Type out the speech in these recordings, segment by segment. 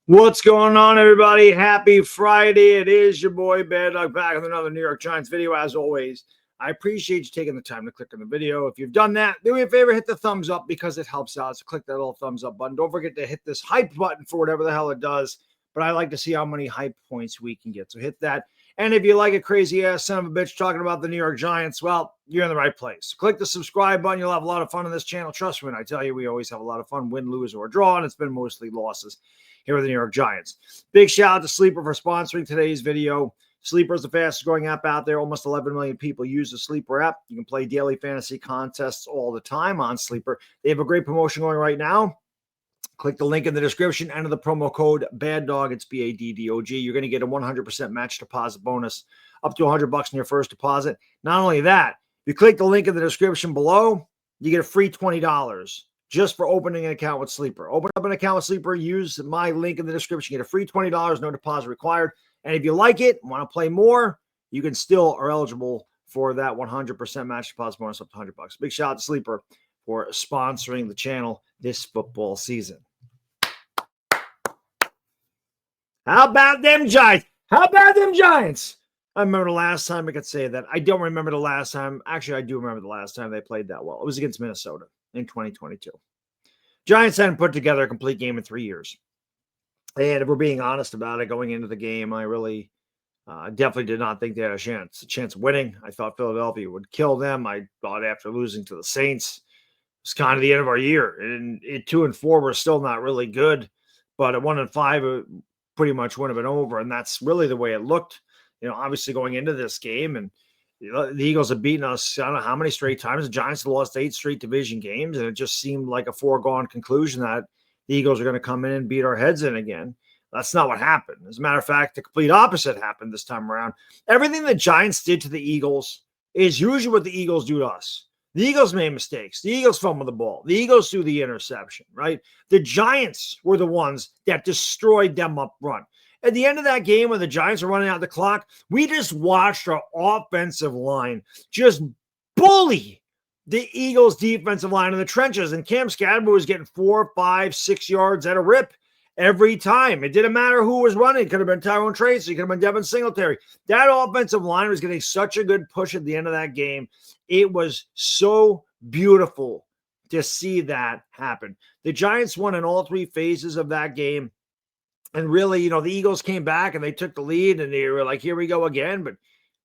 What's going on, everybody? Happy Friday. It is your boy Baddog back with another New York Giants video. As always, I appreciate you taking the time to click on the video. If you've done that, do me a favor, hit the thumbs up because it helps out. So click that little thumbs up button. Don't forget to hit this hype button for whatever the hell it does. But I like to see how many hype points we can get. So hit that. And if you like a crazy ass son of a bitch talking about the New York Giants, well, you're in the right place. Click the subscribe button. You'll have a lot of fun on this channel. Trust me when I tell you, we always have a lot of fun, win, lose, or draw. And it's been mostly losses here with the New York Giants. Big shout out to Sleeper for sponsoring today's video. Sleeper is the fastest growing app out there. Almost 11 million people use the Sleeper app. You can play daily fantasy contests all the time on Sleeper. They have a great promotion going right now. Click the link in the description, enter the promo code BADDOG. It's BADDOG. You're going to get a 100% match deposit bonus up to $100 in your first deposit. Not only that, if you click the link in the description below, you get a free $20 just for opening an account with Sleeper. Open up an account with Sleeper, use my link in the description, get a free $20, no deposit required. And if you like it, want to play more, you can still are eligible for that 100% match deposit bonus up to $100. Big shout out to Sleeper for sponsoring the channel this football season. How about them Giants? How about them Giants? I remember the last time I could say that. I don't remember the last time. Actually, I do remember the last time they played that well. It was against Minnesota in 2022. Giants hadn't put together a complete game in 3 years. And if we're being honest about it, going into the game, I really definitely did not think they had a chance of winning. I thought Philadelphia would kill them. I thought after losing to the Saints, it's kind of the end of our year. And 2-4 were still not really good. But at 1-5, pretty much would have been over. And that's really the way it looked, obviously going into this game. And the Eagles have beaten us, I don't know how many straight times. The Giants have lost 8 straight division games. And it just seemed like a foregone conclusion that the Eagles are going to come in and beat our heads in again. That's not what happened. As a matter of fact, the complete opposite happened this time around. Everything the Giants did to the Eagles is usually what the Eagles do to us. The Eagles made mistakes. The Eagles fumbled the ball. The Eagles threw the interception, right? The Giants were the ones that destroyed them up front. At the end of that game, when the Giants were running out the clock, we just watched our offensive line just bully the Eagles' defensive line in the trenches. And Cam Scadaboo was getting 4, 5, 6 yards at a rip every time. It didn't matter who was running. It could have been Tyrone Tracy. It could have been Devin Singletary. That offensive line was getting such a good push at the end of that game. It was so beautiful to see that happen. The Giants won in all 3 phases of that game. And really, the Eagles came back and they took the lead and they were like, here we go again. But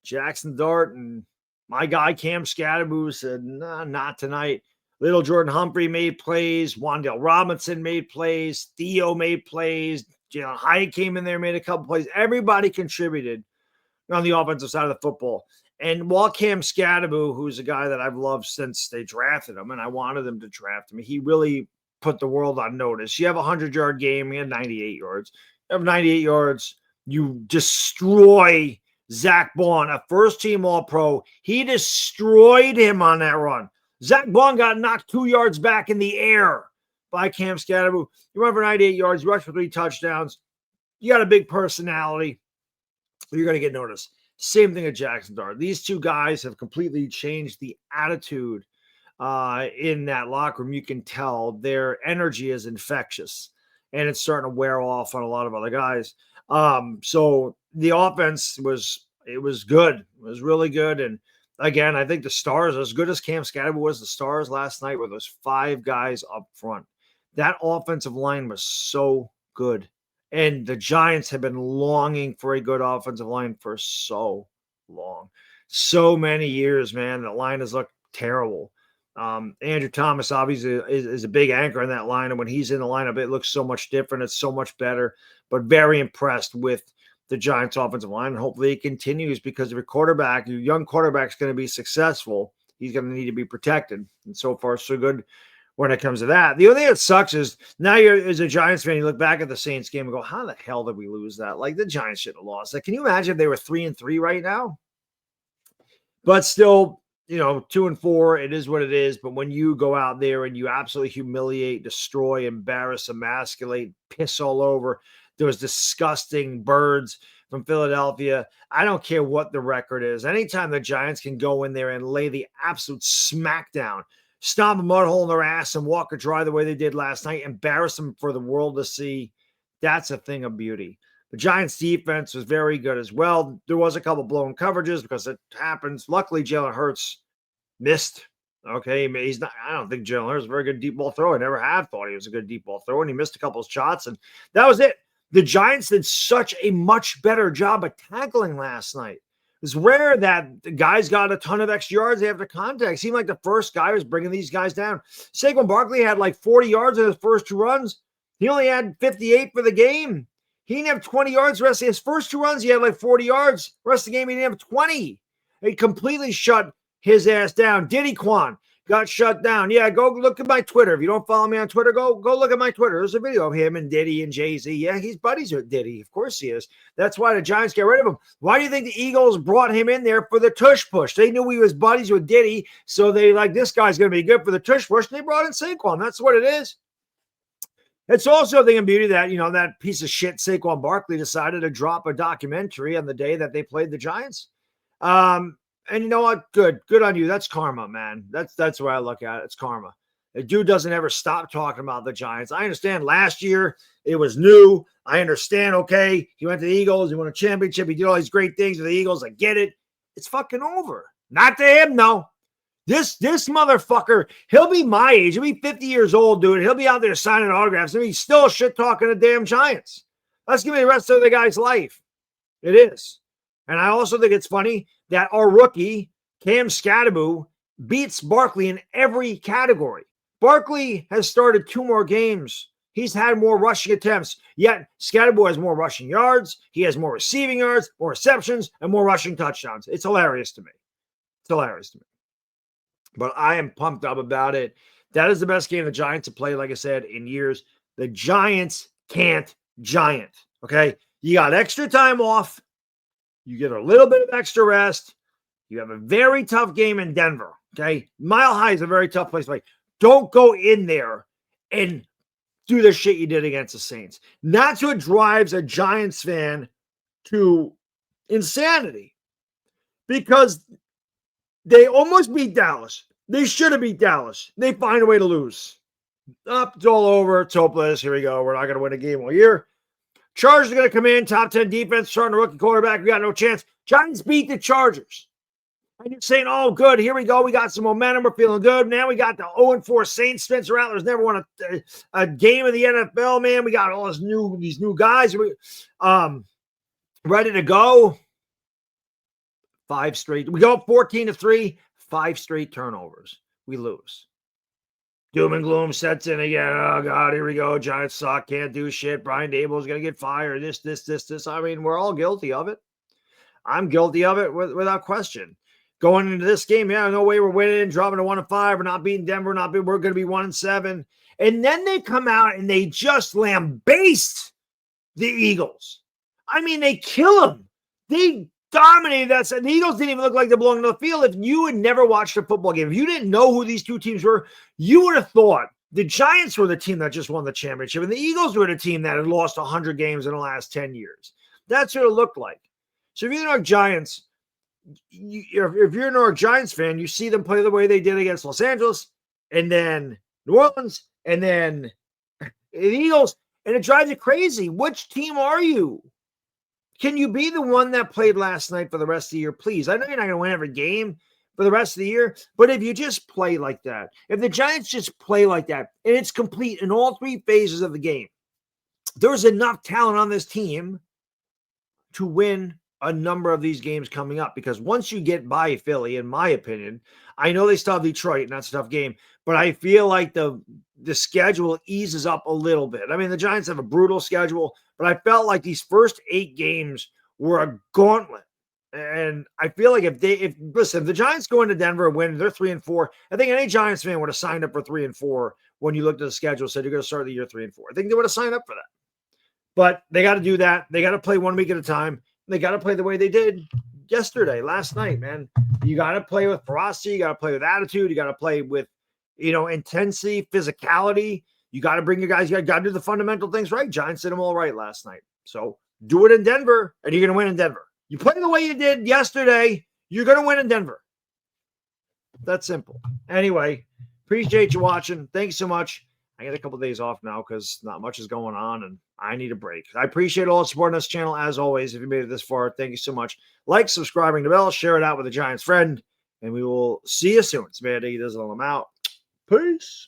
Jackson Dart and my guy Cam Scadaboo said, nah, not tonight. Little Jordan Humphrey made plays. Wan'Dale Robinson made plays. Theo made plays. Jalen Hyatt came in there, made a couple plays. Everybody contributed on the offensive side of the football. And while Cam Scadaboo, who's a guy that I've loved since they drafted him, and I wanted them to draft him, he really put the world on notice. You have a 100-yard game. He had 98 yards. You have 98 yards. You destroy Zach Bond, a first-team All-Pro. He destroyed him on that run. Zach Bond got knocked 2 yards back in the air by Cam Scadaboo. You run for 98 yards. You rush for 3 touchdowns. You got a big personality. You're going to get noticed. Same thing at Jackson Dart. These 2 guys have completely changed the attitude in that locker room. You can tell their energy is infectious, and it's starting to wear off on a lot of other guys. So the offense was good. It was really good. And again, I think the stars, as good as Cam Scadaboo was, the stars last night were those 5 guys up front. That offensive line was so good. And the Giants have been longing for a good offensive line for so long. So many years, man. The line has looked terrible. Andrew Thomas obviously is a big anchor in that line. And when he's in the lineup, it looks so much different. It's so much better. But very impressed with the Giants offensive line. And hopefully it continues, because if your young quarterback's going to be successful, he's going to need to be protected. And so far, so good when it comes to that. The only thing that sucks is now as a Giants fan, you look back at the Saints game and go, how the hell did we lose that? Like, the Giants should have lost that. Can you imagine if they were 3-3 right now? But still, 2-4, it is what it is. But when you go out there and you absolutely humiliate, destroy, embarrass, emasculate, piss all over those disgusting birds from Philadelphia, I don't care what the record is. Anytime the Giants can go in there and lay the absolute smackdown, stomp a mud hole in their ass and walk or dry the way they did last night, embarrass them for the world to see, That's a thing of beauty. The Giants defense was very good as well. There was a couple blown coverages because it happens. Luckily, Jalen Hurts missed. Okay, he's not. I don't think Jalen Hurts is a very good deep ball thrower. I never have thought he was a good deep ball thrower, and he missed a couple of shots, and that was it. The Giants did such a much better job of tackling last night. It's rare that the guys got a ton of extra yards after contact. It seemed like the first guy was bringing these guys down. Saquon Barkley had like 40 yards in his first 2 runs. He only had 58 for the game. He didn't have 20 yards the rest of his first 2 runs. He had like 40 yards. The rest of the game, he didn't have 20. He completely shut his ass down. Diddy Quan got shut down. Yeah, go look at my Twitter. If you don't follow me on Twitter, go look at my Twitter. There's a video of him and Diddy and Jay-Z. Yeah, he's buddies with Diddy. Of course he is. That's why the Giants get rid of him. Why do you think the Eagles brought him in there for the tush push? They knew he was buddies with Diddy, so they like, this guy's going to be good for the tush push, and they brought in Saquon. That's what it is. It's also a thing of beauty that, that piece of shit Saquon Barkley decided to drop a documentary on the day that they played the Giants. And you know what? Good on you. That's karma, man. That's where I look at it. It's karma. The dude doesn't ever stop talking about the Giants. I understand last year it was new. I understand, okay, he went to the Eagles. He won a championship. He did all these great things with the Eagles. I get it. It's fucking over. Not to him, no. This motherfucker, he'll be my age. He'll be 50 years old, dude. He'll be out there signing autographs. And he's still shit talking to damn Giants. That's going to be the rest of the guy's life. It is. And I also think it's funny that our rookie, Cam Scadaboo, beats Barkley in every category. Barkley has started 2 more games. He's had more rushing attempts, yet Scadaboo has more rushing yards. He has more receiving yards, more receptions, and more rushing touchdowns. It's hilarious to me. It's hilarious to me. But I am pumped up about it. That is the best game the Giants have played, like I said, in years. The Giants can't giant, okay? You got extra time off. You get a little bit of extra rest. You have a very tough game in Denver, okay? Mile High is a very tough place to play. Don't go in there and do the shit you did against the Saints. That's what drives a Giants fan to insanity, because they almost beat Dallas. They should have beat Dallas. They find a way to lose. It's all over. It's hopeless. Here we go. We're not going to win a game all year. Chargers are going to come in. Top 10 defense. Starting a rookie quarterback. We got no chance. Giants beat the Chargers. And you're saying, oh, good. Here we go. We got some momentum. We're feeling good. Now we got the 0-4 Saints. Spencer Rattler's never won a game in the NFL, man. We got all these new guys. Ready to go. 5 straight. We go 14-3, 5 straight turnovers. We lose. Doom and gloom sets in again. Oh, God, here we go. Giants suck. Can't do shit. Brian Dable's going to get fired. This. I mean, we're all guilty of it. I'm guilty of it without question. Going into this game, yeah, no way we're winning, dropping to 1-5. We're not beating Denver. We're going to be 1-7. And then they come out and they just lambaste the Eagles. I mean, they kill them. They dominated that. The Eagles didn't even look like they belonged on the field. If you had never watched a football game, if you didn't know who these two teams were, you would have thought the Giants were the team that just won the championship, and the Eagles were the team that had lost 100 games in the last 10 years. That's what it looked like. So if you're the New York Giants, if you're a New York Giants fan, you see them play the way they did against Los Angeles, and then New Orleans, and then the Eagles, and it drives you crazy. Which team are you? Can you be the one that played last night for the rest of the year, please? I know you're not going to win every game for the rest of the year, but if you just play like that, if the Giants just play like that, and it's complete in all 3 phases of the game, there's enough talent on this team to win a number of these games coming up, because once you get by Philly, in my opinion, I know they still have Detroit, and that's a tough game, but I feel like the schedule eases up a little bit. I mean, the Giants have a brutal schedule, but I felt like these first 8 games were a gauntlet. And I feel like if the Giants go into Denver and win, they're 3-4. I think any Giants fan would have signed up for 3-4 when you looked at the schedule, said you're going to start the year 3-4. I think they would have signed up for that. But they got to do that. They got to play 1 week at a time. They got to play the way they did last night, man. You got to play with ferocity. You got to play with attitude. You got to play with, intensity, physicality. You got to bring your guys. You got to do the fundamental things right. Giants did them all right last night. So do it in Denver, and you're going to win in Denver. You play the way you did yesterday, you're going to win in Denver. That's simple. Anyway, appreciate you watching. Thanks so much. I get a couple of days off now because not much is going on and I need a break. I appreciate all the support on this channel as always. If you made it this far, thank you so much. Like, subscribing to the bell, share it out with a Giants friend, and we will see you soon. It's Baddog. He does it all. I'm out. Peace.